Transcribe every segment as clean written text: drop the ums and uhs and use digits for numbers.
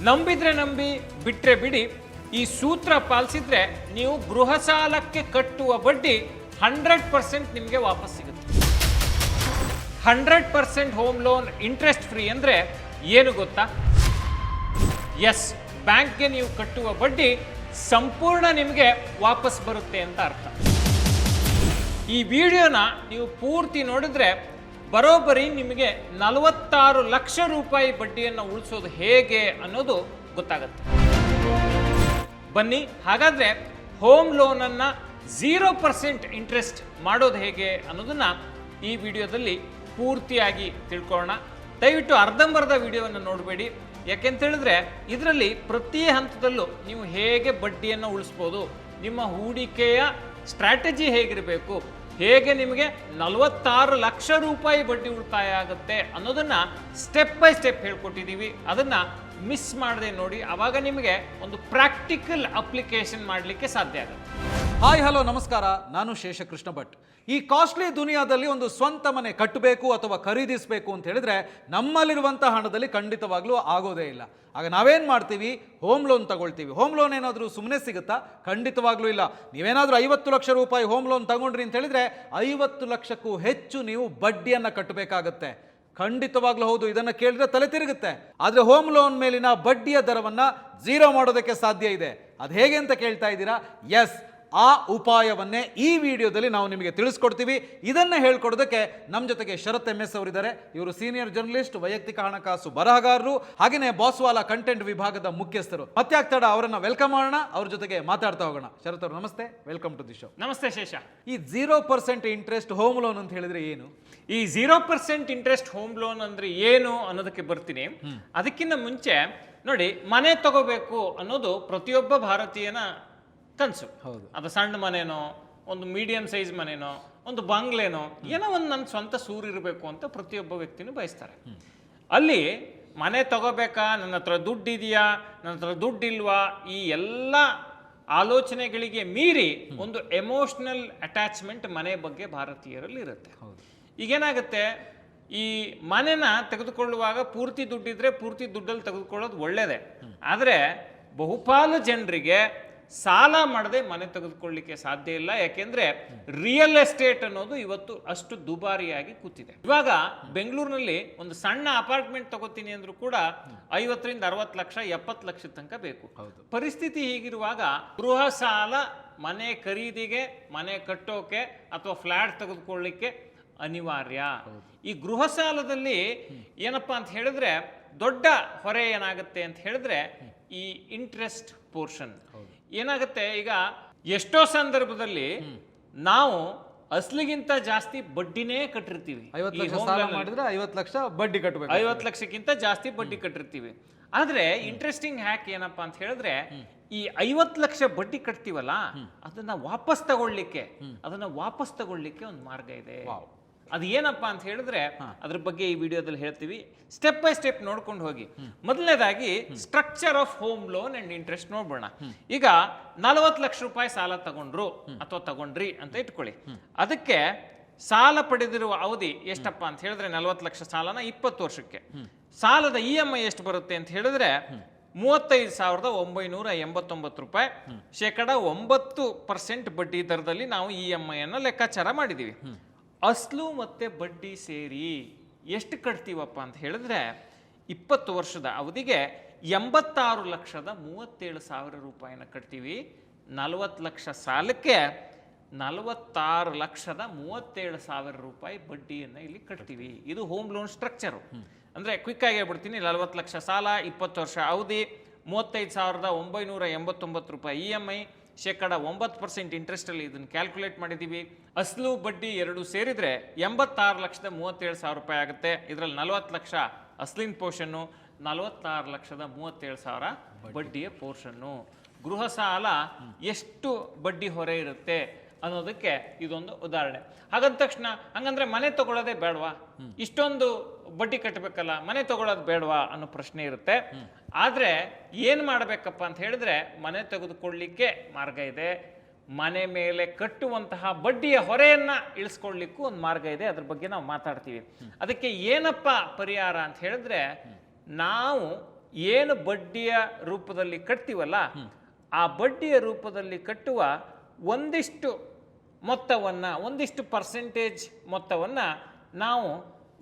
ನಂಬಿದ್ರೆ ನಂಬಿ ಬಿಟ್ರೆ ಬಿಡಿ, ಈ ಸೂತ್ರ ಪಾಲಿಸಿದ್ರೆ ನೀವು ಗೃಹ ಸಾಲಕ್ಕೆ ಕಟ್ಟುವ ಬಡ್ಡಿ 100% ನಿಮಗೆ ವಾಪಸ್ ಸಿಗುತ್ತೆ. 100% ಹೋಮ್ ಲೋನ್ ಇಂಟ್ರೆಸ್ಟ್ ಫ್ರೀ ಅಂದರೆ ಏನು ಗೊತ್ತಾ? ಎಸ್, ಬ್ಯಾಂಕ್ಗೆ ನೀವು ಕಟ್ಟುವ ಬಡ್ಡಿ ಸಂಪೂರ್ಣ ನಿಮಗೆ ವಾಪಸ್ ಬರುತ್ತೆ ಅಂತ ಅರ್ಥ. ಈ ವಿಡಿಯೋನ ನೀವು ಪೂರ್ತಿ ನೋಡಿದ್ರೆ ಬರೋಬ್ಬರಿ ನಿಮಗೆ 46 ಲಕ್ಷ ರೂಪಾಯಿ ಬಡ್ಡಿಯನ್ನು ಉಳಿಸೋದು ಹೇಗೆ ಅನ್ನೋದು ಗೊತ್ತಾಗುತ್ತೆ. ಬನ್ನಿ, ಹಾಗಾದ್ರೆ ಹೋಮ್ ಲೋನನ್ನು 0% ಇಂಟ್ರೆಸ್ಟ್ ಮಾಡೋದು ಹೇಗೆ ಅನ್ನೋದನ್ನ ಈ ವಿಡಿಯೋದಲ್ಲಿ ಪೂರ್ತಿಯಾಗಿ ತಿಳ್ಕೊಳ್ಳೋಣ. ದಯವಿಟ್ಟು ಅರ್ಧಂಬರ್ಧ ವಿಡಿಯೋವನ್ನು ನೋಡಬೇಡಿ, ಯಾಕೆಂತ ಹೇಳಿದ್ರೆ ಇದರಲ್ಲಿ ಪ್ರತಿ ಹಂತದಲ್ಲೂ ನೀವು ಹೇಗೆ ಬಡ್ಡಿಯನ್ನು ಉಳಿಸ್ಬೋದು, ನಿಮ್ಮ ಹೂಡಿಕೆಯ ಸ್ಟ್ರಾಟಜಿ ಹೇಗಿರಬೇಕು, ಹೇಗೆ ನಿಮಗೆ 46 ಲಕ್ಷ ರೂಪಾಯಿ ಬಡ್ಡಿ ಉಳಿತಾಯ ಆಗುತ್ತೆ ಅನ್ನೋದನ್ನ ಸ್ಟೆಪ್ ಬೈ ಸ್ಟೆಪ್ ಹೇಳ್ಕೊಟ್ಟಿದ್ದೀವಿ. ಅದನ್ನ ಮಿಸ್ ಮಾಡದೆ ನೋಡಿ, ಆವಾಗ ನಿಮಗೆ ಒಂದು ಪ್ರಾಕ್ಟಿಕಲ್ ಅಪ್ಲಿಕೇಶನ್ ಮಾಡಲಿಕ್ಕೆ ಸಾಧ್ಯ ಆಗುತ್ತೆ. ಹಾಯ್ ಹಲೋ ನಮಸ್ಕಾರ, ನಾನು ಶೇಷಕೃಷ್ಣ ಭಟ್. ಈ ಕಾಸ್ಟ್ಲಿ ದುನಿಯಾದಲ್ಲಿ ಒಂದು ಸ್ವಂತ ಮನೆ ಕಟ್ಟಬೇಕು ಅಥವಾ ಖರೀದಿಸಬೇಕು ಅಂತ ಹೇಳಿದ್ರೆ ನಮ್ಮಲ್ಲಿರುವಂಥ ಹಣದಲ್ಲಿ ಖಂಡಿತವಾಗ್ಲೂ ಆಗೋದೇ ಇಲ್ಲ. ಆಗ ನಾವೇನು ಮಾಡ್ತೀವಿ? ಹೋಮ್ ಲೋನ್ ತಗೊಳ್ತೀವಿ. ಹೋಮ್ ಲೋನ್ ಏನಾದರೂ ಸುಮ್ಮನೆ ಸಿಗುತ್ತಾ? ಖಂಡಿತವಾಗ್ಲೂ ಇಲ್ಲ. ನೀವೇನಾದರೂ 50 ಲಕ್ಷ ರೂಪಾಯಿ ಹೋಮ್ ಲೋನ್ ತಗೊಂಡ್ರಿ ಅಂತ ಹೇಳಿದ್ರೆ 50 ಲಕ್ಷಕ್ಕೂ ಹೆಚ್ಚು ನೀವು ಬಡ್ಡಿಯನ್ನು ಕಟ್ಟಬೇಕಾಗತ್ತೆ. ಖಂಡಿತವಾಗ್ಲೂ ಹೌದು, ಇದನ್ನು ಕೇಳಿದ್ರೆ ತಲೆ ತಿರುಗುತ್ತೆ. ಆದರೆ ಹೋಮ್ ಲೋನ್ ಮೇಲಿನ ಬಡ್ಡಿಯ ದರವನ್ನು 0 ಮಾಡೋದಕ್ಕೆ ಸಾಧ್ಯ ಇದೆ. ಅದು ಹೇಗೆ ಅಂತ ಕೇಳ್ತಾ ಇದ್ದೀರಾ? ಎಸ್, ಆ ಉಪಾಯವನ್ನೇ ಈ ವಿಡಿಯೋದಲ್ಲಿ ನಾವು ನಿಮಗೆ ತಿಳಿಸ್ಕೊಡ್ತೀವಿ. ಇದನ್ನು ಹೇಳ್ಕೊಡೋದಕ್ಕೆ ನಮ್ಮ ಜೊತೆಗೆ ಶರತ್ MS ಅವರಿದ್ದಾರೆ. ಇವರು ಸೀನಿಯರ್ ಜರ್ನಲಿಸ್ಟ್, ವೈಯಕ್ತಿಕ ಹಣಕಾಸು ಬರಹಗಾರರು, ಹಾಗೆಯೇ ಬಾಸ್ವಾಲ ಕಂಟೆಂಟ್ ವಿಭಾಗದ ಮುಖ್ಯಸ್ಥರು. ಮತ್ತೆ ಆಗ್ತಾಡ ಅವರನ್ನ ವೆಲ್ಕಮ್ ಮಾಡೋಣ, ಅವ್ರ ಜೊತೆಗೆ ಮಾತಾಡ್ತಾ ಹೋಗೋಣ. ಶರತ್ ಅವರು ನಮಸ್ತೆ, ವೆಲ್ಕಮ್ ಟು ದಿ ಶೋ. ನಮಸ್ತೆ ಶೇಷ. ಈ 0% ಇಂಟ್ರೆಸ್ಟ್ ಹೋಮ್ ಲೋನ್ ಅಂತ ಹೇಳಿದ್ರೆ ಏನು? ಈ 0% ಇಂಟ್ರೆಸ್ಟ್ ಹೋಮ್ ಲೋನ್ ಅಂದ್ರೆ ಏನು ಅನ್ನೋದಕ್ಕೆ ಬರ್ತೀನಿ. ಅದಕ್ಕಿಂತ ಮುಂಚೆ ನೋಡಿ, ಮನೆ ತಗೋಬೇಕು ಅನ್ನೋದು ಪ್ರತಿಯೊಬ್ಬ ಭಾರತೀಯನ ಕನಸು. ಅದು ಸಣ್ಣ ಮನೆನೋ, ಒಂದು ಮೀಡಿಯಂ ಸೈಜ್ ಮನೆನೋ, ಒಂದು ಬಂಗ್ಲೆನೋ, ಏನೋ ಒಂದು ನನ್ನ ಸ್ವಂತ ಸೂರಿರಬೇಕು ಅಂತ ಪ್ರತಿಯೊಬ್ಬ ವ್ಯಕ್ತಿನೂ ಬಯಸ್ತಾರೆ. ಅಲ್ಲಿ ಮನೆ ತಗೋಬೇಕಾ, ನನ್ನ ಹತ್ರ ದುಡ್ಡಿದೆಯಾ, ನನ್ನ ಹತ್ರ ದುಡ್ಡಿಲ್ವಾ, ಈ ಎಲ್ಲ ಆಲೋಚನೆಗಳಿಗೆ ಮೀರಿ ಒಂದು ಎಮೋಷನಲ್ ಅಟ್ಯಾಚ್ಮೆಂಟ್ ಮನೆ ಬಗ್ಗೆ ಭಾರತೀಯರಲ್ಲಿ ಇರುತ್ತೆ. ಈಗೇನಾಗುತ್ತೆ, ಈ ಮನೆನ ತೆಗೆದುಕೊಳ್ಳುವಾಗ ಪೂರ್ತಿ ದುಡ್ಡಿದ್ರೆ ಪೂರ್ತಿ ದುಡ್ಡಲ್ಲಿ ತೆಗೆದುಕೊಳ್ಳೋದು ಒಳ್ಳೇದೇ. ಆದರೆ ಬಹುಪಾಲು ಜನರಿಗೆ ಸಾಲ ಮಾಡದೆ ಮನೆ ತೆಗೆದುಕೊಳ್ಳಿಕ್ಕೆ ಸಾಧ್ಯ ಇಲ್ಲ. ಯಾಕೆಂದ್ರೆ ರಿಯಲ್ ಎಸ್ಟೇಟ್ ಅನ್ನೋದು ಇವತ್ತು ಅಷ್ಟು ದುಬಾರಿಯಾಗಿ ಕೂತಿದೆ. ಇವಾಗ ಬೆಂಗಳೂರಿನಲ್ಲಿ ಒಂದು ಸಣ್ಣ ಅಪಾರ್ಟ್ಮೆಂಟ್ ತಗೋತೀನಿ ಅಂದ್ರೂ ಕೂಡ 50 ರಿಂದ 60 ಲಕ್ಷ 70 ಲಕ್ಷದ ತನಕ ಬೇಕು. ಪರಿಸ್ಥಿತಿ ಹೀಗಿರುವಾಗ ಗೃಹ ಸಾಲ ಮನೆ ಖರೀದಿಗೆ, ಮನೆ ಕಟ್ಟೋಕೆ ಅಥವಾ ಫ್ಲಾಟ್ ತೆಗೆದುಕೊಳ್ಳಿಕ್ಕೆ ಅನಿವಾರ್ಯ. ಈ ಗೃಹ ಸಾಲದಲ್ಲಿ ಏನಪ್ಪಾ ಅಂತ ಹೇಳಿದ್ರೆ ದೊಡ್ಡ ಹೊರೆ ಏನಾಗುತ್ತೆ ಅಂತ ಹೇಳಿದ್ರೆ ಈ ಇಂಟ್ರೆಸ್ಟ್ ಪೋರ್ಷನ್ ಏನಾಗುತ್ತೆ. ಈಗ ಎಷ್ಟೋ ಸಂದರ್ಭದಲ್ಲಿ ನಾವು ಅಸ್ಲಿಗಿಂತ ಜಾಸ್ತಿ ಬಡ್ಡಿನೇ ಕಟ್ಟಿರ್ತೀವಿ. 50 ಲಕ್ಷ ಸಾಲ ಮಾಡಿದ್ರೆ 50 ಲಕ್ಷ ಬಡ್ಡಿ ಕಟ್ಟಬೇಕು. 50 ಲಕ್ಷಕ್ಕಿಂತ ಜಾಸ್ತಿ ಬಡ್ಡಿ ಕಟ್ಟಿರ್ತೀವಿ. ಆದ್ರೆ ಇಂಟ್ರೆಸ್ಟಿಂಗ್ ಹ್ಯಾಕ್ ಏನಪ್ಪಾ ಅಂತ ಹೇಳಿದ್ರೆ, ಈ 50 ಲಕ್ಷ ಬಡ್ಡಿ ಕಟ್ತೀವಲ್ಲ, ಅದನ್ನ ವಾಪಸ್ ತಗೊಳ್ಳಿಕ್ಕೆ ಒಂದು ಮಾರ್ಗ ಇದೆ. ಅದು ಏನಪ್ಪಾ ಅಂತ ಹೇಳಿದ್ರೆ ಅದ್ರ ಬಗ್ಗೆ ಈ ವಿಡಿಯೋದಲ್ಲಿ ಹೇಳ್ತೀವಿ. ಸ್ಟೆಪ್ ಬೈ ಸ್ಟೆಪ್ ನೋಡ್ಕೊಂಡು ಹೋಗಿ. ಮೊದಲನೇದಾಗಿ structure of home loan and interest ನೋಡ್ಬೋಣ. ಈಗ 40 ಲಕ್ಷ ರೂಪಾಯಿ ಸಾಲ ತಗೊಂಡ್ರು ಅಥವಾ ತಗೊಂಡ್ರಿ ಅಂತ ಇಟ್ಕೊಳ್ಳಿ. ಅದಕ್ಕೆ ಸಾಲ ಪಡೆದಿರುವ ಅವಧಿ ಎಷ್ಟಪ್ಪ ಅಂತ ಹೇಳಿದ್ರೆ 40 ಲಕ್ಷ ಸಾಲನ 20 ವರ್ಷಕ್ಕೆ. ಸಾಲದ EMI ಎಷ್ಟು ಬರುತ್ತೆ ಅಂತ ಹೇಳಿದ್ರೆ 35,989 ರೂಪಾಯಿ. 9% ಬಡ್ಡಿ ದರದಲ್ಲಿ ನಾವು EMI ಅನ್ನ ಲೆಕ್ಕಾಚಾರ ಮಾಡಿದೀವಿ. ಅಸ್ಲು ಮತ್ತೆ ಬಡ್ಡಿ ಸೇರಿ ಎಷ್ಟು ಕಟ್ತೀವಪ್ಪ ಅಂತ ಹೇಳಿದ್ರೆ 20 ವರ್ಷದ ಅವಧಿಗೆ 86,37,000 ರೂಪಾಯಿನ ಕಟ್ತೀವಿ. 40 ಲಕ್ಷ ಸಾಲಕ್ಕೆ 46,37,000 ರೂಪಾಯಿ ಬಡ್ಡಿಯನ್ನು ಇಲ್ಲಿ ಕಟ್ತೀವಿ. ಇದು ಹೋಮ್ ಲೋನ್ ಸ್ಟ್ರಕ್ಚರು. ಅಂದರೆ ಕ್ವಿಕ್ ಆಗಿ ಹೇಳ್ಬಿಡ್ತೀನಿ. 40 ಲಕ್ಷ ಸಾಲ, 20 ವರ್ಷ ಅವಧಿ, 35,989 ರೂಪಾಯಿ EMI, 9% ಇಂಟ್ರೆಸ್ಟಲ್ಲಿ ಇದನ್ನು ಕ್ಯಾಲ್ಕುಲೇಟ್ ಮಾಡಿದ್ದೀವಿ. ಅಸ್ಲು ಬಡ್ಡಿ ಎರಡು ಸೇರಿದರೆ 86,37,000 ರೂಪಾಯಿ ಆಗುತ್ತೆ. ಇದರಲ್ಲಿ 40 ಲಕ್ಷ ಅಸ್ಲಿನ ಪೋರ್ಷನ್ನು, 46,37,000 ಬಡ್ಡಿಯ ಪೋರ್ಷನ್ನು. ಗೃಹ ಸಾಲ ಎಷ್ಟು ಬಡ್ಡಿ ಹೊರೆ ಇರುತ್ತೆ ಅನ್ನೋದಕ್ಕೆ ಇದೊಂದು ಉದಾಹರಣೆ. ಹಾಗಂದ ತಕ್ಷಣ ಹಂಗಂದ್ರೆ ಮನೆ ತಗೊಳ್ಳೋದೇ ಬೇಡವಾ, ಇಷ್ಟೊಂದು ಬಡ್ಡಿ ಕಟ್ಟಬೇಕಲ್ಲ, ಮನೆ ತಗೊಳ್ಳೋದು ಬೇಡವಾ ಅನ್ನೋ ಪ್ರಶ್ನೆ ಇರುತ್ತೆ. ಆದ್ರೆ ಏನ್ ಮಾಡಬೇಕಪ್ಪ ಅಂತ ಹೇಳಿದ್ರೆ ಮನೆ ತೆಗೆದುಕೊಳ್ಳಿಕ್ಕೆ ಮಾರ್ಗ ಇದೆ. ಮನೆ ಮೇಲೆ ಕಟ್ಟುವಂತಹ ಬಡ್ಡಿಯ ಹೊರೆಯನ್ನ ಇಳಿಸ್ಕೊಳ್ಳಿಕ್ಕೂ ಒಂದು ಮಾರ್ಗ ಇದೆ. ಅದ್ರ ಬಗ್ಗೆ ನಾವು ಮಾತಾಡ್ತೀವಿ. ಅದಕ್ಕೆ ಏನಪ್ಪ ಪರಿಹಾರ ಅಂತ ಹೇಳಿದ್ರೆ, ನಾವು ಏನು ಬಡ್ಡಿಯ ರೂಪದಲ್ಲಿ ಕಟ್ತೀವಲ್ಲ, ಆ ಬಡ್ಡಿಯ ರೂಪದಲ್ಲಿ ಕಟ್ಟುವ ಒಂದಿಷ್ಟು ಮೊತ್ತವನ್ನು, ಒಂದಿಷ್ಟು ಪರ್ಸೆಂಟೇಜ್ ಮೊತ್ತವನ್ನು ನಾವು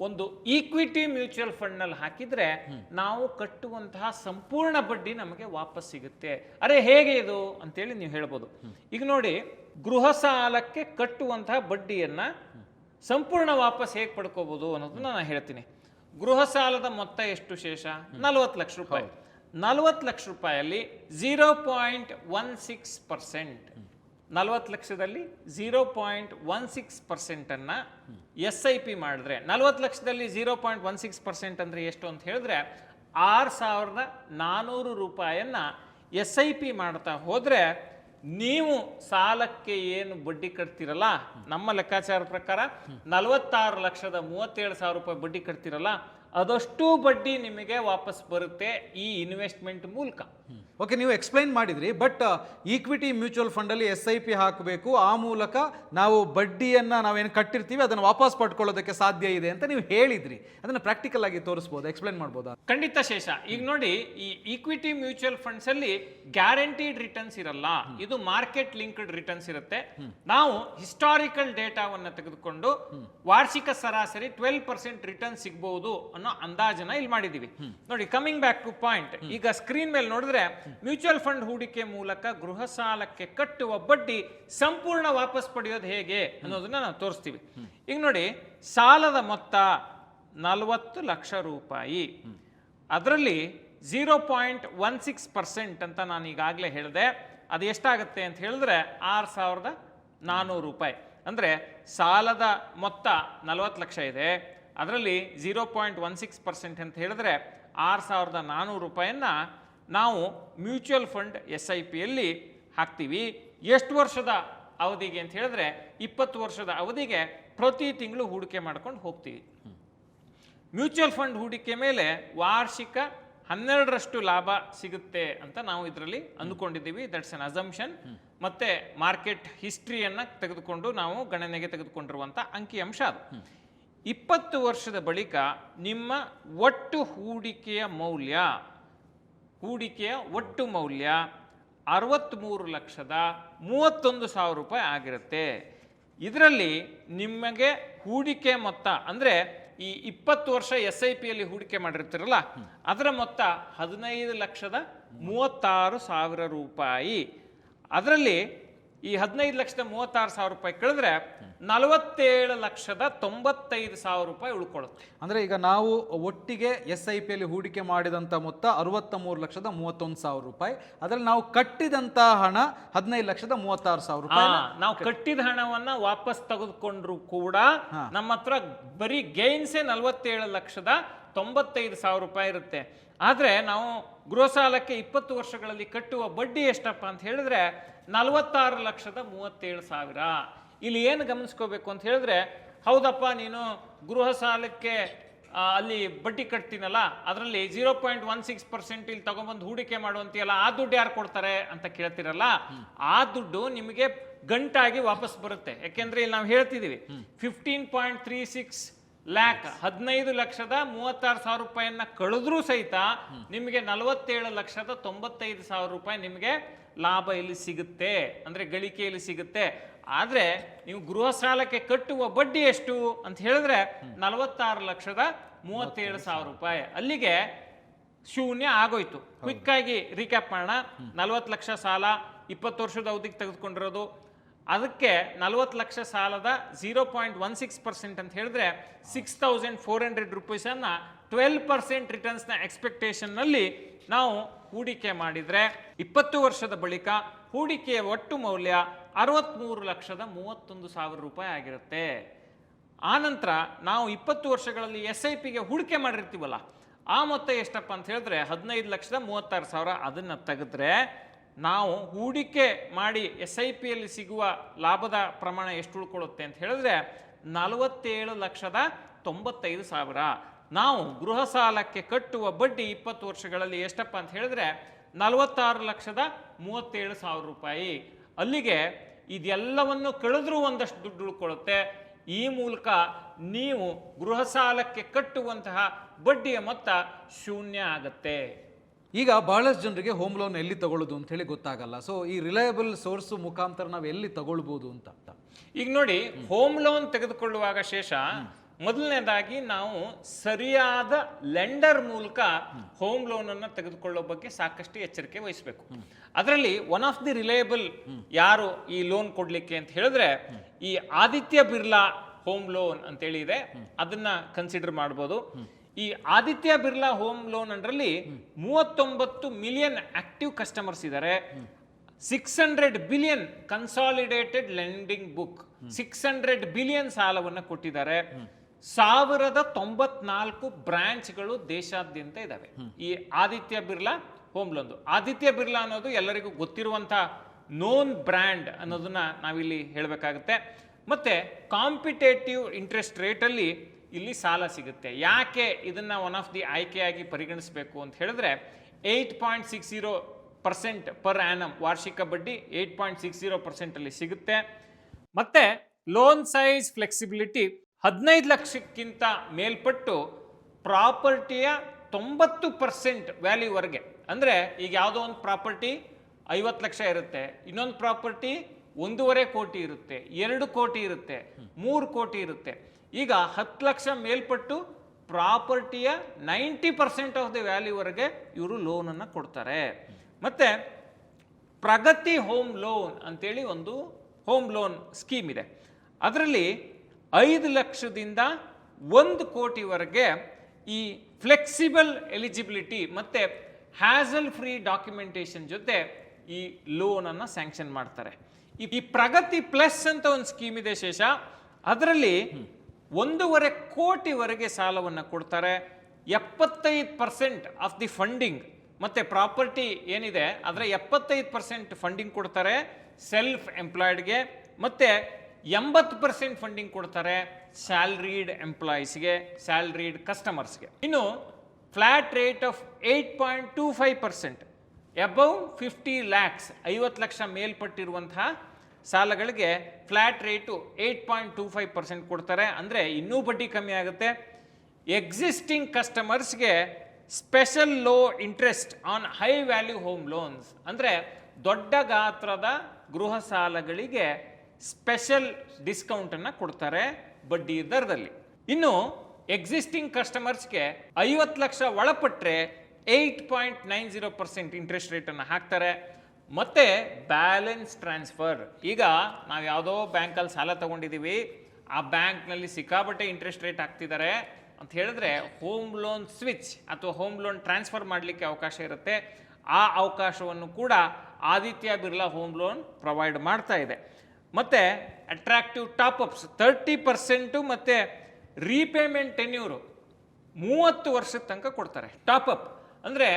ಒಂದು ಈಕ್ವಿಟಿ ಮ್ಯೂಚುವಲ್ ಫಂಡ್ನಲ್ಲಿ ಹಾಕಿದರೆ ನಾವು ಕಟ್ಟುವಂತಹ ಸಂಪೂರ್ಣ ಬಡ್ಡಿ ನಮಗೆ ವಾಪಸ್ ಸಿಗುತ್ತೆ. ಅರೆ ಹೇಗೆ ಇದು ಅಂತೇಳಿ ನೀವು ಹೇಳ್ಬೋದು. ಈಗ ನೋಡಿ, ಗೃಹ ಸಾಲಕ್ಕೆ ಕಟ್ಟುವಂತಹ ಬಡ್ಡಿಯನ್ನು ಸಂಪೂರ್ಣ ವಾಪಸ್ ಹೇಗೆ ಪಡ್ಕೋಬೋದು ಅನ್ನೋದನ್ನ ನಾನು ಹೇಳ್ತೀನಿ. ಗೃಹ ಸಾಲದ ಮೊತ್ತ ಎಷ್ಟು ಶೇಷ? 40 ಲಕ್ಷ ರೂಪಾಯಿ. 40 ಲಕ್ಷ ರೂಪಾಯಲ್ಲಿ 0.16%, 40 ಲಕ್ಷದಲ್ಲಿ 0.16%ಅನ್ನು SIP ಮಾಡಿದ್ರೆ, 40 ಲಕ್ಷದಲ್ಲಿ 0.16% ಅಂದರೆ ಎಷ್ಟು ಅಂತ ಹೇಳಿದ್ರೆ 6,400 ರೂಪಾಯಿಯನ್ನು SIP ಮಾಡ್ತಾ ಹೋದರೆ ನೀವು ಸಾಲಕ್ಕೆ ಏನು ಬಡ್ಡಿ ಕಟ್ತಿರಲ್ಲ, ನಮ್ಮ ಲೆಕ್ಕಾಚಾರ ಪ್ರಕಾರ 46,37,000 ರೂಪಾಯಿ ಬಡ್ಡಿ ಕಟ್ತಿರಲ್ಲ, ಅದಷ್ಟು ಬಡ್ಡಿ ನಿಮಗೆ ವಾಪಸ್ ಬರುತ್ತೆ ಈ ಇನ್ವೆಸ್ಟ್ಮೆಂಟ್ ಮೂಲಕ. ಓಕೆ, ನೀವು ಎಕ್ಸ್ಪ್ಲೈನ್ ಮಾಡಿದ್ರಿ. ಬಟ್ ಈಕ್ವಿಟಿ ಮ್ಯೂಚುವಲ್ ಫಂಡಲ್ಲಿ SIP ಹಾಕಬೇಕು, ಆ ಮೂಲಕ ನಾವು ಬಡ್ಡಿಯನ್ನು ನಾವೇನು ಕಟ್ಟಿರ್ತೀವಿ ಅದನ್ನು ವಾಪಸ್ ಪಡ್ಕೊಳ್ಳೋದಕ್ಕೆ ಸಾಧ್ಯ ಇದೆ ಅಂತ ನೀವು ಹೇಳಿದ್ರಿ. ಅದನ್ನು ಪ್ರಾಕ್ಟಿಕಲ್ ಆಗಿ ತೋರಿಸ್ಬೋದು, ಎಕ್ಸ್ಪ್ಲೈನ್ ಮಾಡ್ಬೋದಾ? ಖಂಡಿತ ಶೇಷ. ಈಗ ನೋಡಿ, ಈ ಈಕ್ವಿಟಿ ಮ್ಯೂಚುವಲ್ ಫಂಡ್ಸ್ ಅಲ್ಲಿ ಗ್ಯಾರಂಟಿಡ್ ರಿಟರ್ನ್ಸ್ ಇರಲ್ಲ, ಇದು ಮಾರ್ಕೆಟ್ ಲಿಂಕ್ಡ್ ರಿಟರ್ನ್ಸ್ ಇರುತ್ತೆ. ನಾವು ಹಿಸ್ಟಾರಿಕಲ್ ಡೇಟಾವನ್ನು ತೆಗೆದುಕೊಂಡು ವಾರ್ಷಿಕ ಸರಾಸರಿ 12% ರಿಟರ್ನ್ ಸಿಗಬಹುದು ಅನ್ನೋ ಅಂದಾಜನ್ನ ಇಲ್ಲಿ ಮಾಡಿದೀವಿ. ನೋಡಿ, ಕಮಿಂಗ್ ಬ್ಯಾಕ್ ಟು ಪಾಯಿಂಟ್, ಈಗ ಸ್ಕ್ರೀನ್ ಮೇಲೆ ನೋಡಿದ್ರೆ ಮ್ಯೂಚುವಲ್ ಫಂಡ್ ಹೂಡಿಕೆ ಮೂಲಕ ಗೃಹ ಸಾಲಕ್ಕೆ ಕಟ್ಟುವ ಬಡ್ಡಿ ಸಂಪೂರ್ಣ ವಾಪಸ್ ಪಡೆಯೋದು ಹೇಗೆ ಅನ್ನೋದನ್ನ ನಾವು ತೋರಿಸ್ತೀವಿ. ಈಗ ನೋಡಿ, ಸಾಲದ ಮೊತ್ತ 40 ಲಕ್ಷ ರೂಪಾಯಿ, ಅದರಲ್ಲಿ 0.16% ಅಂತ ನಾನು ಈಗಾಗಲೇ ಹೇಳಿದೆ. ಅದು ಎಷ್ಟಾಗುತ್ತೆ ಅಂತ ಹೇಳಿದ್ರೆ 6,400 ರೂಪಾಯಿ. ಅಂದರೆ ಸಾಲದ ಮೊತ್ತ 40 ಲಕ್ಷ ಇದೆ, ಅದರಲ್ಲಿ 0.16% ಅಂತ ಹೇಳಿದ್ರೆ 6,400 ರೂಪಾಯಿಯನ್ನು ನಾವು ಮ್ಯೂಚುವಲ್ ಫಂಡ್ SIPಯಲ್ಲಿ ಹಾಕ್ತೀವಿ. ಎಷ್ಟು ವರ್ಷದ ಅವಧಿಗೆ ಅಂತ ಹೇಳಿದ್ರೆ 20 ವರ್ಷದ ಅವಧಿಗೆ ಪ್ರತಿ ತಿಂಗಳು ಹೂಡಿಕೆ ಮಾಡ್ಕೊಂಡು ಹೋಗ್ತೀವಿ. ಮ್ಯೂಚುವಲ್ ಫಂಡ್ ಹೂಡಿಕೆ ಮೇಲೆ ವಾರ್ಷಿಕ 12% ಲಾಭ ಸಿಗುತ್ತೆ ಅಂತ ನಾವು ಇದರಲ್ಲಿ ಅಂದುಕೊಂಡಿದ್ದೀವಿ. That's an assumption. ಮತ್ತೆ ಮಾರ್ಕೆಟ್ ಹಿಸ್ಟ್ರಿಯನ್ನು ತೆಗೆದುಕೊಂಡು ನಾವು ಗಣನೆಗೆ ತೆಗೆದುಕೊಂಡಿರುವಂಥ ಅಂಕಿಅಂಶ ಅದು. 20 ವರ್ಷದ ಬಳಿಕ ನಿಮ್ಮ ಒಟ್ಟು ಹೂಡಿಕೆಯ ಒಟ್ಟು ಮೌಲ್ಯ 63,31,000 ರೂಪಾಯಿ ಆಗಿರುತ್ತೆ. ಇದರಲ್ಲಿ ನಿಮಗೆ ಹೂಡಿಕೆ ಮೊತ್ತ ಅಂದರೆ ಈ 20 ವರ್ಷ SIPಯಲ್ಲಿ ಹೂಡಿಕೆ ಮಾಡಿರ್ತೀರಲ್ಲ, ಅದರ ಮೊತ್ತ 15,36,000 ರೂಪಾಯಿ. ಅದರಲ್ಲಿ ಈ 15,36,000 ರೂಪಾಯಿ ಕಳೆದ್ರೆ 47,95,000 ರೂಪಾಯಿ ಉಳ್ಕೊಳ್ಳುತ್ತೆ. ಅಂದರೆ ಈಗ ನಾವು ಒಟ್ಟಿಗೆ SIPಯಲ್ಲಿ ಹೂಡಿಕೆ ಮಾಡಿದಂಥ ಮೊತ್ತ 63,31,000 ರೂಪಾಯಿ, ಅದರಲ್ಲಿ ನಾವು ಕಟ್ಟಿದಂಥ ಹಣ 15,36,000 ರೂಪಾಯಿ. ನಾವು ಕಟ್ಟಿದ ಹಣವನ್ನ ವಾಪಸ್ ತೆಗೆದುಕೊಂಡ್ರು ಕೂಡ ನಮ್ಮ ಹತ್ರ ಬರೀ ಗೇನ್ಸೇ 47,95,000 ರೂಪಾಯಿ ಇರುತ್ತೆ. ಆದರೆ ನಾವು ಗೃಹ ಸಾಲಕ್ಕೆ 20 ವರ್ಷಗಳಲ್ಲಿ ಕಟ್ಟುವ ಬಡ್ಡಿ ಎಷ್ಟಪ್ಪ ಅಂತ ಹೇಳಿದ್ರೆ 46,37,000. ಇಲ್ಲಿ ಏನು ಗಮನಿಸ್ಕೋಬೇಕು ಅಂತ ಹೇಳಿದ್ರೆ, ಹೌದಪ್ಪ ನೀನು ಗೃಹ ಸಾಲಕ್ಕೆ ಅಲ್ಲಿ ಬಡ್ಡಿ ಕಟ್ತೀನಲ್ಲ, ಅದರಲ್ಲಿ 0.16% ಇಲ್ಲಿ ತಗೊಂಡ್ಬಂದು ಹೂಡಿಕೆ ಮಾಡುವಂತೀಯಲ್ಲ, ಆ ದುಡ್ಡು ಯಾರು ಕೊಡ್ತಾರೆ ಅಂತ ಕೇಳ್ತಿರಲ್ಲ, ಆ ದುಡ್ಡು ನಿಮಗೆ ಗಂಟಾಗಿ ವಾಪಸ್ ಬರುತ್ತೆ. ಯಾಕೆಂದ್ರೆ ಇಲ್ಲಿ ನಾವು ಹೇಳ್ತಿದ್ದೀವಿ 15.36 ಲ್ಯಾಕ್ 15,36,000 ರೂಪಾಯಿಯನ್ನ ಕಳೆದ್ರೂ ಸಹಿತ ನಿಮಗೆ 47,95,000 ರೂಪಾಯಿ ನಿಮಗೆ ಲಾಭ ಇಲ್ಲಿ ಸಿಗುತ್ತೆ, ಅಂದ್ರೆ ಗಳಿಕೆಯಲ್ಲಿ ಸಿಗುತ್ತೆ. ಆದ್ರೆ ನೀವು ಗೃಹ ಸಾಲಕ್ಕೆ ಕಟ್ಟುವ ಬಡ್ಡಿ ಎಷ್ಟು ಅಂತ ಹೇಳಿದ್ರೆ 46,37,000 ರೂಪಾಯಿ. ಅಲ್ಲಿಗೆ ಶೂನ್ಯ ಆಗೋಯ್ತು. ಕ್ವಿಕ್ ಆಗಿ ರೀಕ್ಯಾಪ್ ಮಾಡೋಣ. 40 ಲಕ್ಷ ಸಾಲ 20 ವರ್ಷದ ಅವಧಿಗೆ ತೆಗೆದುಕೊಂಡಿರೋದು, ಅದಕ್ಕೆ 40 ಲಕ್ಷ ಸಾಲದ 0.16% ಅಂತ ಹೇಳಿದ್ರೆ 6,400 ರೂಪೀಸನ್ನು 12% ರಿಟರ್ನ್ಸ್ನ ಎಕ್ಸ್ಪೆಕ್ಟೇಷನ್ನಲ್ಲಿ ನಾವು ಹೂಡಿಕೆ ಮಾಡಿದರೆ 20 ವರ್ಷದ ಬಳಿಕ ಹೂಡಿಕೆಯ ಒಟ್ಟು ಮೌಲ್ಯ 63,31,000 ರೂಪಾಯಿ ಆಗಿರುತ್ತೆ. ಆನಂತರ ನಾವು 20 ವರ್ಷಗಳಲ್ಲಿ SIPಗೆ ಹೂಡಿಕೆ ಮಾಡಿರ್ತೀವಲ್ಲ, ಆ ಮೊತ್ತ ಎಷ್ಟಪ್ಪ ಅಂತ ಹೇಳಿದ್ರೆ 15,36,000. ಅದನ್ನು ತೆಗೆದ್ರೆ ನಾವು ಹೂಡಿಕೆ ಮಾಡಿ SIPಯಲ್ಲಿ ಸಿಗುವ ಲಾಭದ ಪ್ರಮಾಣ ಎಷ್ಟು ಉಳ್ಕೊಳ್ಳುತ್ತೆ ಅಂತ ಹೇಳಿದ್ರೆ 47,95,000. ನಾವು ಗೃಹ ಸಾಲಕ್ಕೆ ಕಟ್ಟುವ ಬಡ್ಡಿ 20 ವರ್ಷಗಳಲ್ಲಿ ಎಷ್ಟಪ್ಪ ಅಂತ ಹೇಳಿದ್ರೆ 46,37,000 ರೂಪಾಯಿ. ಅಲ್ಲಿಗೆ ಇದೆಲ್ಲವನ್ನು ಕಳೆದ್ರೂ ಒಂದಷ್ಟು ದುಡ್ಡು ಉಳ್ಕೊಳ್ಳುತ್ತೆ. ಈ ಮೂಲಕ ನೀವು ಗೃಹ ಸಾಲಕ್ಕೆ ಕಟ್ಟುವಂತಹ ಬಡ್ಡಿಯ ಮೊತ್ತ ಶೂನ್ಯ ಆಗತ್ತೆ. ಈಗ ಬಹಳಷ್ಟು ಜನರಿಗೆ ಹೋಮ್ ಲೋನ್ ಎಲ್ಲಿ ತಗೊಳ್ಳೋದು ಅಂತ ಹೇಳಿ ಗೊತ್ತಾಗಲ್ಲ. ಸೊ ಈ ರಿಲಯಬಲ್ ಸೋರ್ಸ್ ಮುಖಾಂತರ ನಾವು ಎಲ್ಲಿ ತಗೊಳ್ಬೋದು ಅಂತ. ಈಗ ನೋಡಿ, ಹೋಮ್ ಲೋನ್ ತೆಗೆದುಕೊಳ್ಳುವಾಗ ಶೇಷ ಮೊದಲನೇದಾಗಿ ನಾವು ಸರಿಯಾದ ಲೆಂಡರ್ ಮೂಲಕ ಹೋಮ್ ಲೋನ್ ಅನ್ನು ತೆಗೆದುಕೊಳ್ಳೋ ಬಗ್ಗೆ ಸಾಕಷ್ಟು ಎಚ್ಚರಿಕೆ ವಹಿಸಬೇಕು. ಅದರಲ್ಲಿ ಒನ್ ಆಫ್ ದಿ ರಿಲಯಬಲ್ ಯಾರು ಈ ಲೋನ್ ಕೊಡ್ಲಿಕ್ಕೆ ಅಂತ ಹೇಳಿದ್ರೆ ಈ ಆದಿತ್ಯ ಬಿರ್ಲಾ ಹೋಮ್ ಲೋನ್ ಅಂತೇಳಿ ಇದೆ, ಅದನ್ನ ಕನ್ಸಿಡರ್ ಮಾಡ್ಬೋದು. ಈ ಆದಿತ್ಯ ಬಿರ್ಲಾ ಹೋಮ್ ಲೋನ್ ಅಂದ್ರಲ್ಲಿ 39 ಮಿಲಿಯನ್ ಆಕ್ಟಿವ್ ಕಸ್ಟಮರ್ಸ್ ಇದ್ದಾರೆ. 600 billion consolidated lending book, 600 billion ಸಾಲವನ್ನು ಕೊಟ್ಟಿದ್ದಾರೆ. 1094 ಬ್ರಾಂಚ್ಗಳು ದೇಶಾದ್ಯಂತ ಇದಾವೆ ಈ ಆದಿತ್ಯ ಬಿರ್ಲಾ ಹೋಮ್ ಲೋನ್. ಆದಿತ್ಯ ಬಿರ್ಲಾ ಅನ್ನೋದು ಎಲ್ಲರಿಗೂ ಗೊತ್ತಿರುವಂತ ನೋನ್ ಬ್ರ್ಯಾಂಡ್ ಅನ್ನೋದನ್ನ ನಾವಿಲ್ಲಿ ಹೇಳಬೇಕಾಗುತ್ತೆ. ಮತ್ತೆ ಕಾಂಪಿಟೇಟಿವ್ ಇಂಟ್ರೆಸ್ಟ್ ರೇಟ್ ಅಲ್ಲಿ ಇಲ್ಲಿ ಸಾಲ ಸಿಗುತ್ತೆ. ಯಾಕೆ ಇದನ್ನ ಒನ್ ಆಫ್ ದಿ ಆಯ್ಕೆಯಾಗಿ ಪರಿಗಣಿಸಬೇಕು ಅಂತ ಹೇಳಿದ್ರೆ 8.60% ಪರ್ ಆ್ಯನಮ್ ವಾರ್ಷಿಕ ಬಡ್ಡಿ 8.60% ಅಲ್ಲಿ ಸಿಗುತ್ತೆ. ಮತ್ತೆ ಲೋನ್ ಸೈಜ್ ಫ್ಲೆಕ್ಸಿಬಿಲಿಟಿ 15 ಲಕ್ಷಕ್ಕಿಂತ ಮೇಲ್ಪಟ್ಟು ಪ್ರಾಪರ್ಟಿಯ 90% ವ್ಯಾಲ್ಯೂವರೆಗೆ. ಅಂದರೆ ಈಗ ಯಾವುದೋ ಒಂದು ಪ್ರಾಪರ್ಟಿ 50 ಲಕ್ಷ ಇರುತ್ತೆ, ಇನ್ನೊಂದು ಪ್ರಾಪರ್ಟಿ 1.5 ಕೋಟಿ ಇರುತ್ತೆ, 2 ಕೋಟಿ ಇರುತ್ತೆ, 3 ಕೋಟಿ ಇರುತ್ತೆ. ಈಗ 10 ಲಕ್ಷ ಮೇಲ್ಪಟ್ಟು ಪ್ರಾಪರ್ಟಿಯ 90% ಆಫ್ ದಿ ವ್ಯಾಲ್ಯೂವರೆಗೆ ಇವರು ಲೋನನ್ನು ಕೊಡ್ತಾರೆ. ಮತ್ತೆ ಪ್ರಗತಿ ಹೋಮ್ ಲೋನ್ ಅಂತೇಳಿ ಒಂದು ಹೋಮ್ ಲೋನ್ ಸ್ಕೀಮ್ ಇದೆ. ಅದರಲ್ಲಿ 5 ಲಕ್ಷದಿಂದ 1 ಕೋಟಿವರೆಗೆ ಈ ಫ್ಲೆಕ್ಸಿಬಲ್ ಎಲಿಜಿಬಿಲಿಟಿ ಮತ್ತೆ ಹ್ಯಾಸಲ್ ಫ್ರೀ ಡಾಕ್ಯುಮೆಂಟೇಶನ್ ಜೊತೆ ಈ ಲೋನ್ ಅನ್ನು ಸ್ಯಾಂಕ್ಷನ್ ಮಾಡ್ತಾರೆ. ಈ ಪ್ರಗತಿ ಪ್ಲಸ್ ಅಂತ ಒಂದು ಸ್ಕೀಮ್ ಇದೆ ಶೇಷ, ಅದರಲ್ಲಿ 1.5 ಕೋಟಿವರೆಗೆ ಸಾಲವನ್ನು ಕೊಡ್ತಾರೆ. 75% ಆಫ್ ದಿ ಫಂಡಿಂಗ್ ಮತ್ತೆ ಪ್ರಾಪರ್ಟಿ ಏನಿದೆ ಅದರ 75% ಫಂಡಿಂಗ್ ಕೊಡ್ತಾರೆ ಸೆಲ್ಫ್ ಎಂಪ್ಲಾಯ್ಡ್ಗೆ, ಮತ್ತೆ 80% ಫಂಡಿಂಗ್ ಕೊಡ್ತಾರೆ ಸ್ಯಾಲ್ರಿಡ್ ಎಂಪ್ಲಾಯೀಸ್ಗೆ, ಸ್ಯಾಲ್ರಿಡ್ ಕಸ್ಟಮರ್ಸ್ಗೆ. ಇನ್ನು flat rate of 8.25%, above 50 lakhs 50 lakh ಮೇಲ್ಪಟ್ಟಿರುವಂತಹ ಸಾಲಗಳಿಗೆ ಫ್ಲಾಟ್ ರೇಟು 8.25% ಕೊಡ್ತಾರೆ. ಅಂದರೆ ಇನ್ನೂ ಬಡ್ಡಿ ಕಮ್ಮಿ ಆಗುತ್ತೆ. ಎಕ್ಸಿಸ್ಟಿಂಗ್ ಕಸ್ಟಮರ್ಸ್ಗೆ special low interest on high value home loans, ಅಂದರೆ ದೊಡ್ಡ ಗಾತ್ರದ ಗೃಹ ಸಾಲಗಳಿಗೆ ಸ್ಪೆಷಲ್ ಡಿಸ್ಕೌಂಟನ್ನು ಕೊಡ್ತಾರೆ ಬಡ್ಡಿ ದರದಲ್ಲಿ. ಇನ್ನು ಎಕ್ಸಿಸ್ಟಿಂಗ್ ಕಸ್ಟಮರ್ಸ್ಗೆ 50 ಲಕ್ಷ ಒಳಪಟ್ಟರೆ 8.90% ಇಂಟ್ರೆಸ್ಟ್ ರೇಟನ್ನು ಹಾಕ್ತಾರೆ. ಮತ್ತೆ ಬ್ಯಾಲೆನ್ಸ್ ಟ್ರಾನ್ಸ್ಫರ್, ಈಗ ನಾವು ಯಾವುದೋ ಬ್ಯಾಂಕಲ್ಲಿ ಸಾಲ ತಗೊಂಡಿದ್ದೀವಿ, ಆ ಬ್ಯಾಂಕ್ನಲ್ಲಿ ಸಿಕ್ಕಾಬಟ್ಟೆ ಇಂಟ್ರೆಸ್ಟ್ ರೇಟ್ ಹಾಕ್ತಿದ್ದಾರೆ ಅಂತ ಹೇಳಿದ್ರೆ ಹೋಮ್ ಲೋನ್ ಸ್ವಿಚ್ ಅಥವಾ ಹೋಮ್ ಲೋನ್ ಟ್ರಾನ್ಸ್ಫರ್ ಮಾಡಲಿಕ್ಕೆ ಅವಕಾಶ ಇರುತ್ತೆ. ಆ ಅವಕಾಶವನ್ನು ಕೂಡ Aditya Birla home loan provide ಮಾಡ್ತಾ ಇದೆ. ಮತ್ತು ಅಟ್ರಾಕ್ಟಿವ್ ಟಾಪ್ಅಪ್ಸ್ 30% ಮತ್ತು ರೀಪೇಮೆಂಟ್ ಟೆನ್ಯೂರು 30 ವರ್ಷದ ತನಕ ಕೊಡ್ತಾರೆ. ಟಾಪ್ಅಪ್ ಅಂದರೆ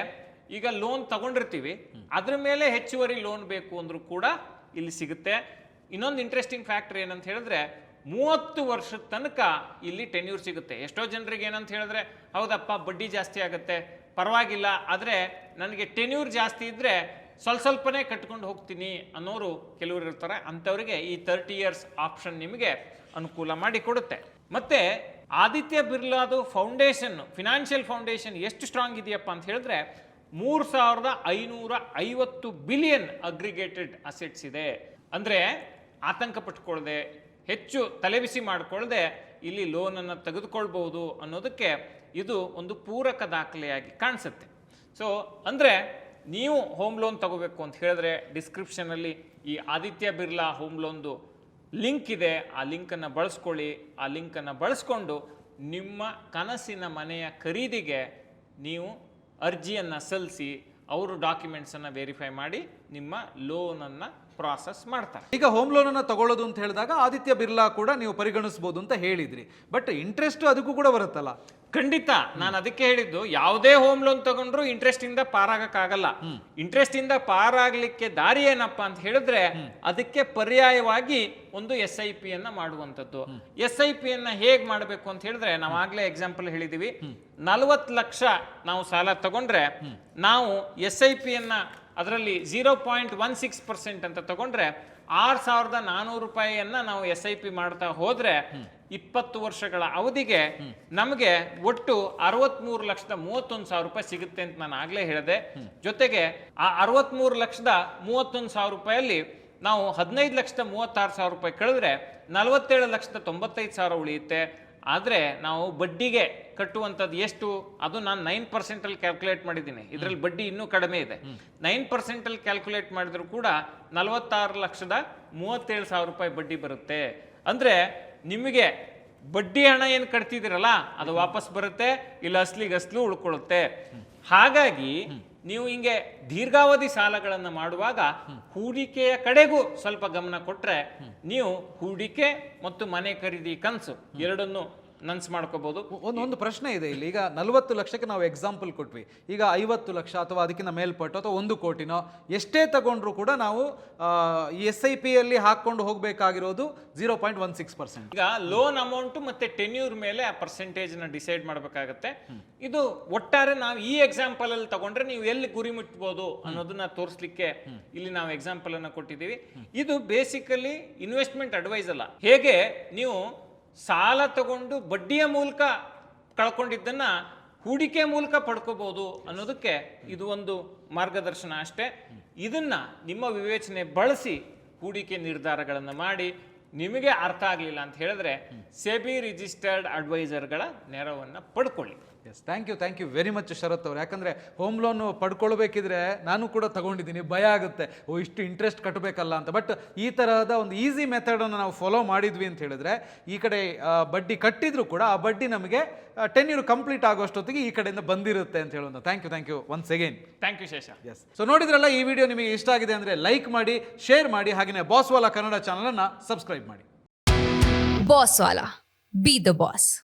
ಈಗ ಲೋನ್ ತಗೊಂಡಿರ್ತೀವಿ, ಅದ್ರ ಮೇಲೆ ಹೆಚ್ಚುವರಿ ಲೋನ್ ಬೇಕು ಅಂದರೂ ಕೂಡ ಇಲ್ಲಿ ಸಿಗುತ್ತೆ. ಇನ್ನೊಂದು ಇಂಟ್ರೆಸ್ಟಿಂಗ್ ಫ್ಯಾಕ್ಟರ್ ಏನಂತ ಹೇಳಿದ್ರೆ 30 ವರ್ಷದ ತನಕ ಇಲ್ಲಿ ಟೆನ್ಯೂರ್ ಸಿಗುತ್ತೆ. ಎಷ್ಟೋ ಜನರಿಗೆ ಏನಂತ ಹೇಳಿದ್ರೆ ಹೌದಪ್ಪ ಬಡ್ಡಿ ಜಾಸ್ತಿ ಆಗುತ್ತೆ ಪರವಾಗಿಲ್ಲ, ಆದರೆ ನನಗೆ ಟೆನ್ಯೂರ್ ಜಾಸ್ತಿ ಇದ್ದರೆ ಸ್ವಲ್ಪನೇ ಕಟ್ಕೊಂಡು ಹೋಗ್ತೀನಿ ಅನ್ನೋರು ಕೆಲವರು ಇರ್ತಾರೆ. ಅಂಥವರಿಗೆ ಈ 30 ಇಯರ್ಸ್ ಆಪ್ಷನ್ ನಿಮಗೆ ಅನುಕೂಲ ಮಾಡಿ ಕೊಡುತ್ತೆ. ಮತ್ತೆ ಆದಿತ್ಯ ಬಿರ್ಲಾದು ಫೌಂಡೇಶನ್, ಫಿನಾನ್ಷಿಯಲ್ ಫೌಂಡೇಶನ್ ಎಷ್ಟು ಸ್ಟ್ರಾಂಗ್ ಇದೆಯಪ್ಪ ಅಂತ ಹೇಳಿದ್ರೆ 3550 ಬಿಲಿಯನ್ ಅಗ್ರಿಗೇಟೆಡ್ ಅಸೆಟ್ಸ್ ಇದೆ. ಅಂದರೆ ಆತಂಕ ಪಟ್ಕೊಳ್ಳದೆ, ಹೆಚ್ಚು ತಲೆಬಿಸಿ ಮಾಡಿಕೊಳ್ಳದೆ ಇಲ್ಲಿ ಲೋನನ್ನು ತೆಗೆದುಕೊಳ್ಬಹುದು ಅನ್ನೋದಕ್ಕೆ ಇದು ಒಂದು ಪೂರಕ ದಾಖಲೆಯಾಗಿ ಕಾಣಿಸುತ್ತೆ. ಸೊ ಅಂದರೆ ನೀವು ಹೋಮ್ ಲೋನ್ ತಗೋಬೇಕು ಅಂತ ಹೇಳಿದ್ರೆ ಡಿಸ್ಕ್ರಿಪ್ಷನಲ್ಲಿ ಈ ಆದಿತ್ಯ ಬಿರ್ಲಾ ಹೋಮ್ ಲೋನ್ದು ಲಿಂಕ್ ಇದೆ, ಆ ಲಿಂಕನ್ನು ಬಳಸ್ಕೊಳ್ಳಿ. ಆ ಲಿಂಕನ್ನು ಬಳಸ್ಕೊಂಡು ನಿಮ್ಮ ಕನಸಿನ ಮನೆಯ ಖರೀದಿಗೆ ನೀವು ಅರ್ಜಿಯನ್ನು ಸಲ್ಲಿಸಿ ಅವರು ಡಾಕ್ಯುಮೆಂಟ್ಸನ್ನು ವೆರಿಫೈ ಮಾಡಿ ನಿಮ್ಮ ಲೋನನ್ನು ಪ್ರಾಸೆಸ್ ಮಾಡ್ತಾರೆ. ಈಗ ಹೋಮ್ ಲೋನನ್ನು ತಗೊಳ್ಳೋದು ಅಂತ ಹೇಳಿದಾಗ ಆದಿತ್ಯ ಬಿರ್ಲಾ ಕೂಡ ನೀವು ಪರಿಗಣಿಸ್ಬೋದು ಅಂತ ಹೇಳಿದ್ರಿ, ಬಟ್ ಇಂಟ್ರೆಸ್ಟ್ ಅದಕ್ಕೂ ಕೂಡ ಬರುತ್ತಲ್ಲ? ಖಂಡಿತ, ನಾನು ಅದಕ್ಕೆ ಹೇಳಿದ್ದು ಯಾವುದೇ ಹೋಮ್ ಲೋನ್ ತಗೊಂಡ್ರು ಇಂಟ್ರೆಸ್ಟ್ ಇಂದ ಪಾರಾಗಕ್ಕಾಗಲ್ಲ. ಇಂಟ್ರೆಸ್ಟ್ ಇಂದ ಪಾರಾಗ್ಲಿಕ್ಕೆ ದಾರಿ ಏನಪ್ಪಾ ಅಂತ ಹೇಳಿದ್ರೆ ಅದಕ್ಕೆ ಪರ್ಯಾಯವಾಗಿ ಒಂದು SIP ಅನ್ನ ಮಾಡುವಂಥದ್ದು. SIP ಅನ್ನ ಹೇಗ್ ಮಾಡಬೇಕು ಅಂತ ಹೇಳಿದ್ರೆ ನಾವಾಗ್ಲೇ ಎಕ್ಸಾಂಪಲ್ ಹೇಳಿದೀವಿ, 40 ಲಕ್ಷ ನಾವು ಸಾಲ ತಗೊಂಡ್ರೆ ನಾವು SIP ಅನ್ನ ಅದರಲ್ಲಿ 0.16% ಅಂತ ತಗೊಂಡ್ರೆ 6400 ರೂಪಾಯಿಯನ್ನ ನಾವು SIP ಮಾಡ್ತಾ ಹೋದ್ರೆ 20 ವರ್ಷಗಳ ಅವಧಿಗೆ ನಮಗೆ ಒಟ್ಟು 63,31,000 ರೂಪಾಯಿ ಸಿಗುತ್ತೆ ಅಂತ ನಾನು ಆಗ್ಲೇ ಹೇಳಿದೆ. ಜೊತೆಗೆ ಆ 63,31,000 ರೂಪಾಯಲ್ಲಿ ನಾವು 15,36,000 ರೂಪಾಯಿ ಕಳೆದ್ರೆ 47,95,000 ಉಳಿಯುತ್ತೆ. ಆದರೆ ನಾವು ಬಡ್ಡಿಗೆ ಕಟ್ಟುವಂಥದ್ದು ಎಷ್ಟು, ಅದು ನಾನು 9% ಅಲ್ಲಿ ಕ್ಯಾಲ್ಕುಲೇಟ್ ಮಾಡಿದ್ದೀನಿ. ಇದರಲ್ಲಿ ಬಡ್ಡಿ ಇನ್ನೂ ಕಡಿಮೆ ಇದೆ. 9% ಅಲ್ಲಿ ಕ್ಯಾಲ್ಕುಲೇಟ್ ಮಾಡಿದ್ರು ಕೂಡ 46,37,000 ರೂಪಾಯಿ ಬಡ್ಡಿ ಬರುತ್ತೆ. ಅಂದರೆ ನಿಮಗೆ ಬಡ್ಡಿ ಹಣ ಏನು ಕಟ್ತಿದ್ದೀರಲ್ಲ ಅದು ವಾಪಸ್ ಬರುತ್ತೆ, ಇಲ್ಲ ಅಸ್ಲು ಉಳ್ಕೊಳ್ಳುತ್ತೆ. ಹಾಗಾಗಿ ನೀವು ಹಿಂಗೆ ದೀರ್ಘಾವಧಿ ಸಾಲಗಳನ್ನು ಮಾಡುವಾಗ ಹೂಡಿಕೆಯ ಕಡೆಗೂ ಸ್ವಲ್ಪ ಗಮನ ಕೊಟ್ರೆ ನೀವು ಹೂಡಿಕೆ ಮತ್ತು ಮನೆ ಖರೀದಿ ಕನಸು ಎರಡನ್ನು ನನ್ಸ್ ಮಾಡ್ಕೋಬಹುದು. ಒಂದು ಪ್ರಶ್ನೆ ಇದೆ ಇಲ್ಲಿ. ಈಗ 40 ಲಕ್ಷಕ್ಕೆ ನಾವು ಎಕ್ಸಾಂಪಲ್ ಕೊಟ್ವಿ. ಈಗ 50 ಲಕ್ಷ ಅಥವಾ ಅದಕ್ಕಿಂತ ಮೇಲ್ಪಟ್ಟು ಅಥವಾ 1 ಕೋಟಿನೋ ಎಷ್ಟೇ ತಗೊಂಡ್ರು ಕೂಡ ನಾವು ಈ SIP ಅಲ್ಲಿ ಹಾಕೊಂಡು ಹೋಗಬೇಕಾಗಿರೋದು 0.16%. ಈಗ ಲೋನ್ ಅಮೌಂಟ್ ಮತ್ತೆ ಟೆನ್ಯೂರ್ ಮೇಲೆ ಆ ಪರ್ಸೆಂಟೇಜ್ ನ ಡಿಸೈಡ್ ಮಾಡಬೇಕಾಗತ್ತೆ. ಇದು ಒಟ್ಟಾರೆ ನಾವು ಈ ಎಕ್ಸಾಂಪಲ್ ಅಲ್ಲಿ ತಗೊಂಡ್ರೆ ನೀವು ಎಲ್ಲಿ ಗುರಿ ಮುಟ್ಬೋದು ಅನ್ನೋದನ್ನ ತೋರಿಸ್ಲಿಕ್ಕೆ ಇಲ್ಲಿ ನಾವು ಎಕ್ಸಾಂಪಲ್ ಅನ್ನ ಕೊಟ್ಟಿದ್ದೀವಿ. ಇದು ಬೇಸಿಕಲಿ ಇನ್ವೆಸ್ಟ್ಮೆಂಟ್ ಅಡ್ವೈಸ್ ಅಲ್ಲ. ಹೇಗೆ ನೀವು ಸಾಲ ತಗೊಂಡು ಬಡ್ಡಿಯ ಮೂಲಕ ಕಳ್ಕೊಂಡಿದ್ದನ್ನ ಹೂಡಿಕೆ ಮೂಲಕ ಪಡ್ಕೋಬಹುದು ಅನ್ನೋದಕ್ಕೆ ಇದು ಒಂದು ಮಾರ್ಗದರ್ಶನ ಅಷ್ಟೇ. ಇದನ್ನ ನಿಮ್ಮ ವಿವೇಚನೆ ಬಳಸಿ ಹೂಡಿಕೆ ನಿರ್ಧಾರಗಳನ್ನು ಮಾಡಿ. ನಿಮಗೆ ಅರ್ಥ ಆಗಲಿಲ್ಲ ಅಂತ ಹೇಳಿದ್ರೆ ಸೆಬಿ ರಿಜಿಸ್ಟರ್ಡ್ ಅಡ್ವೈಸರ್ಗಳ ನೆರವನ್ನು ಪಡ್ಕೊಳ್ಳಿ. Yes, thank you very much Sharath ಅವರು. ಯಾಕಂದರೆ ಹೋಮ್ ಲೋನ್ ಪಡ್ಕೊಳ್ಬೇಕಿದ್ರೆ ನಾನು ಕೂಡ ತಗೊಂಡಿದ್ದೀನಿ, ಭಯ ಆಗುತ್ತೆ, ಇಷ್ಟು ಇಂಟ್ರೆಸ್ಟ್ ಕಟ್ಟಬೇಕಲ್ಲ ಅಂತ. ಬಟ್ ಈ ಥರದ ಒಂದು ಈಸಿ ಮೆಥಡನ್ನು ನಾವು ಫಾಲೋ ಮಾಡಿದ್ವಿ ಅಂತ ಹೇಳಿದ್ರೆ ಈ ಕಡೆ ಬಡ್ಡಿ ಕಟ್ಟಿದ್ರು ಕೂಡ ಆ ಬಡ್ಡಿ ನಮಗೆ 10 ಇಯರ್ ಕಂಪ್ಲೀಟ್ ಆಗೋಷ್ಟೊತ್ತಿಗೆ ಈ ಕಡೆಯಿಂದ ಬಂದಿರುತ್ತೆ ಅಂತ ಹೇಳೋದು. Thank you once again. Thank you Shesha. Yes, so ನೋಡಿದ್ರಲ್ಲ, ಈ ವಿಡಿಯೋ ನಿಮಗೆ ಇಷ್ಟ ಆಗಿದೆ ಅಂದರೆ ಲೈಕ್ ಮಾಡಿ, ಶೇರ್ ಮಾಡಿ, ಹಾಗೆಯೇ ಬಾಸ್ವಾಲಾ ಕನ್ನಡ ಚಾನಲನ್ನು ಸಬ್ಸ್ಕ್ರೈಬ್ ಮಾಡಿ. ಬಾಸ್ವಾಲಾ, ಬಿ ದ ಬಾಸ್.